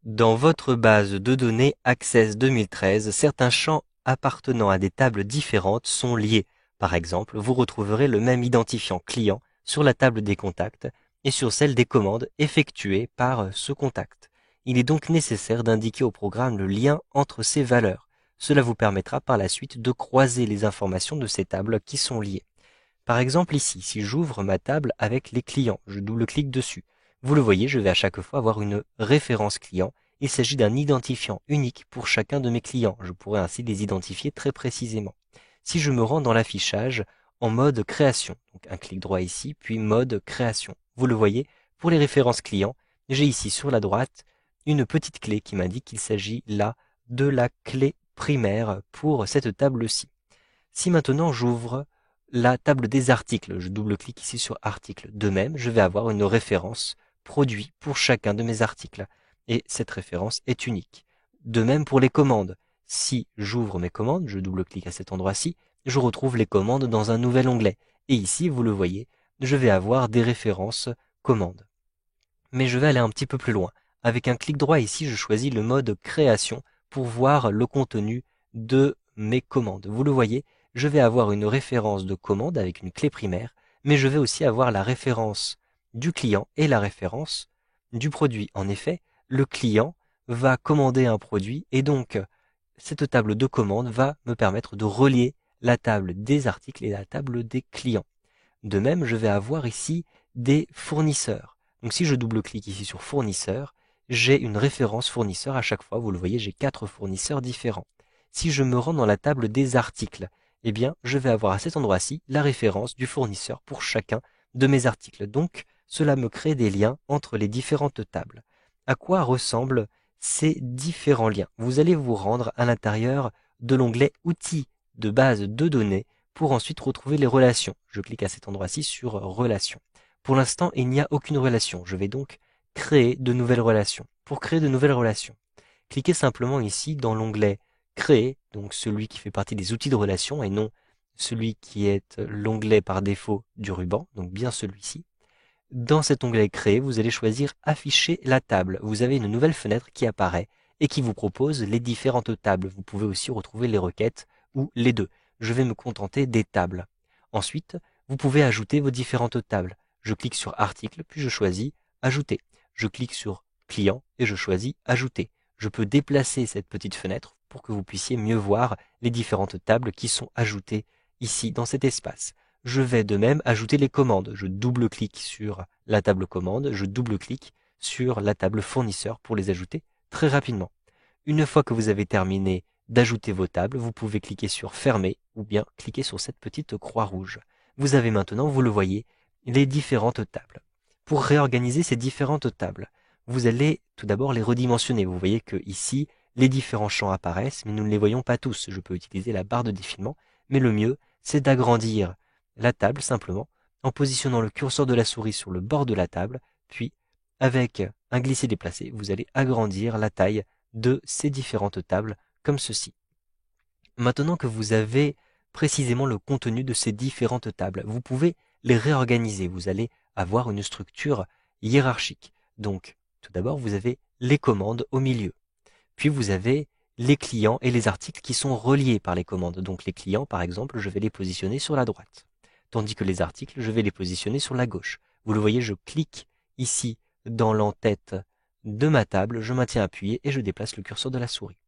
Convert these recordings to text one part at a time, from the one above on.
Dans votre base de données Access 2013, certains champs appartenant à des tables différentes sont liés. Par exemple, vous retrouverez le même identifiant client sur la table des contacts et sur celle des commandes effectuées par ce contact. Il est donc nécessaire d'indiquer au programme le lien entre ces valeurs. Cela vous permettra par la suite de croiser les informations de ces tables qui sont liées. Par exemple ici, si j'ouvre ma table avec les clients, je double-clique dessus. Vous le voyez, je vais à chaque fois avoir une référence client. Il s'agit d'un identifiant unique pour chacun de mes clients. Je pourrais ainsi les identifier très précisément. Si je me rends dans l'affichage en mode création, donc un clic droit ici, puis mode création. Vous le voyez, pour les références clients, j'ai ici sur la droite une petite clé qui m'indique qu'il s'agit là de la clé primaire pour cette table-ci. Si maintenant j'ouvre la table des articles, je double-clique ici sur article. De même, je vais avoir une référence produit pour chacun de mes articles. Et cette référence est unique. De même pour les commandes. Si j'ouvre mes commandes, je double-clique à cet endroit-ci, je retrouve les commandes dans un nouvel onglet. Et ici, vous le voyez, je vais avoir des références commandes. Mais je vais aller un petit peu plus loin. Avec un clic droit ici, je choisis le mode création pour voir le contenu de mes commandes. Vous le voyez, je vais avoir une référence de commande avec une clé primaire, mais je vais aussi avoir la référence du client et la référence du produit. En effet, le client va commander un produit et donc cette table de commande va me permettre de relier la table des articles et la table des clients. De même, je vais avoir ici des fournisseurs. Donc si je double-clique ici sur fournisseur, j'ai une référence fournisseur à chaque fois. Vous le voyez, j'ai 4 fournisseurs différents. Si je me rends dans la table des articles, eh bien, je vais avoir à cet endroit-ci la référence du fournisseur pour chacun de mes articles. Donc, cela me crée des liens entre les différentes tables. À quoi ressemblent ces différents liens? Vous allez vous rendre à l'intérieur de l'onglet Outils de base de données pour ensuite retrouver les relations. Je clique à cet endroit-ci sur Relations. Pour l'instant, il n'y a aucune relation. Je vais donc créer de nouvelles relations. Pour créer de nouvelles relations, cliquez simplement ici dans l'onglet Créer, donc celui qui fait partie des outils de relation et non celui qui est l'onglet par défaut du ruban, donc bien celui-ci. Dans cet onglet Créer, vous allez choisir Afficher la table. Vous avez une nouvelle fenêtre qui apparaît et qui vous propose les différentes tables. Vous pouvez aussi retrouver les requêtes ou les deux. Je vais me contenter des tables. Ensuite, vous pouvez ajouter vos différentes tables. Je clique sur Article, puis je choisis Ajouter. Je clique sur Client et je choisis Ajouter. Je peux déplacer cette petite fenêtre pour que vous puissiez mieux voir les différentes tables qui sont ajoutées ici dans cet espace. Je vais de même ajouter les commandes. Je double-clique sur la table commande, je double-clique sur la table fournisseur pour les ajouter très rapidement. Une fois que vous avez terminé d'ajouter vos tables, vous pouvez cliquer sur Fermer ou bien cliquer sur cette petite croix rouge. Vous avez maintenant, vous le voyez, les différentes tables. Pour réorganiser ces différentes tables, vous allez tout d'abord les redimensionner. Vous voyez que ici, les différents champs apparaissent, mais nous ne les voyons pas tous. Je peux utiliser la barre de défilement, mais le mieux, c'est d'agrandir la table simplement en positionnant le curseur de la souris sur le bord de la table, puis avec un glisser-déplacer, vous allez agrandir la taille de ces différentes tables comme ceci. Maintenant que vous avez précisément le contenu de ces différentes tables, vous pouvez les réorganiser. Vous allez avoir une structure hiérarchique. Donc, tout d'abord, vous avez les commandes au milieu. Puis vous avez les clients et les articles qui sont reliés par les commandes. Donc les clients, par exemple, je vais les positionner sur la droite. Tandis que les articles, je vais les positionner sur la gauche. Vous le voyez, je clique ici dans l'entête de ma table, je maintiens appuyé et je déplace le curseur de la souris.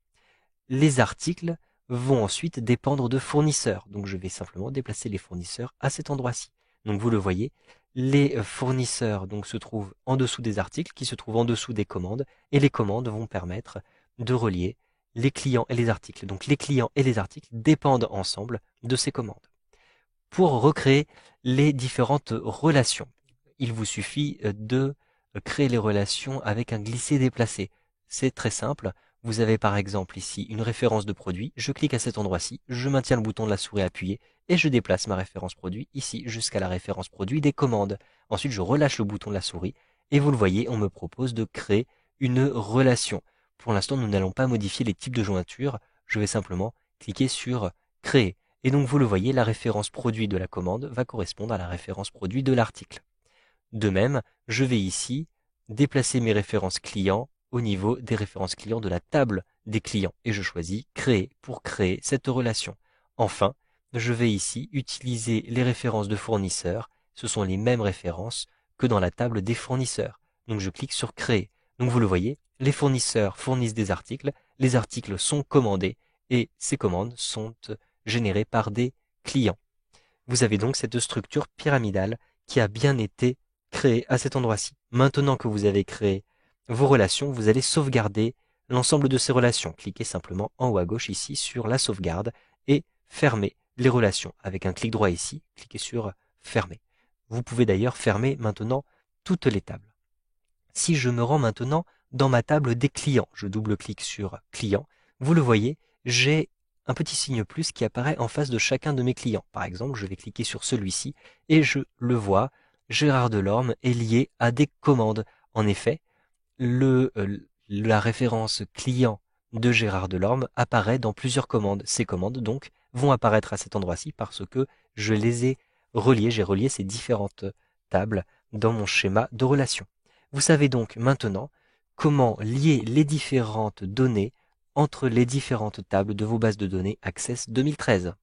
Les articles vont ensuite dépendre de fournisseurs. Donc je vais simplement déplacer les fournisseurs à cet endroit-ci. Donc vous le voyez, les fournisseurs donc se trouvent en dessous des articles qui se trouvent en dessous des commandes et les commandes vont permettre de relier les clients et les articles. Donc les clients et les articles dépendent ensemble de ces commandes. Pour recréer les différentes relations, il vous suffit de créer les relations avec un glisser-déplacer. C'est très simple. Vous avez par exemple ici une référence de produit. Je clique à cet endroit-ci, je maintiens le bouton de la souris appuyé et je déplace ma référence produit ici jusqu'à la référence produit des commandes. Ensuite, je relâche le bouton de la souris et vous le voyez, on me propose de créer une relation. Pour l'instant, nous n'allons pas modifier les types de jointure. Je vais simplement cliquer sur Créer. Et donc vous le voyez, la référence produit de la commande va correspondre à la référence produit de l'article. De même, je vais ici déplacer mes références clients au niveau des références clients de la table des clients et je choisis créer pour créer cette relation. Enfin, je vais ici utiliser les références de fournisseurs. Ce sont les mêmes références que dans la table des fournisseurs. Donc je clique sur créer. Donc vous le voyez, les fournisseurs fournissent des articles, les articles sont commandés et ces commandes sont générées par des clients. Vous avez donc cette structure pyramidale qui a bien été créée à cet endroit-ci. Maintenant que vous avez créé vos relations, vous allez sauvegarder l'ensemble de ces relations. Cliquez simplement en haut à gauche ici sur la sauvegarde et fermez les relations. Avec un clic droit ici, cliquez sur fermer. Vous pouvez d'ailleurs fermer maintenant toutes les tables. Si je me rends maintenant dans ma table des clients, je double-clique sur client, vous le voyez, j'ai un petit signe plus qui apparaît en face de chacun de mes clients. Par exemple, je vais cliquer sur celui-ci et je le vois, Gérard Delorme est lié à des commandes. En effet, la référence client de Gérard Delorme apparaît dans plusieurs commandes. Ces commandes donc vont apparaître à cet endroit-ci parce que je les ai reliées, j'ai relié ces différentes tables dans mon schéma de relation. Vous savez donc maintenant comment lier les différentes données entre les différentes tables de vos bases de données Access 2013.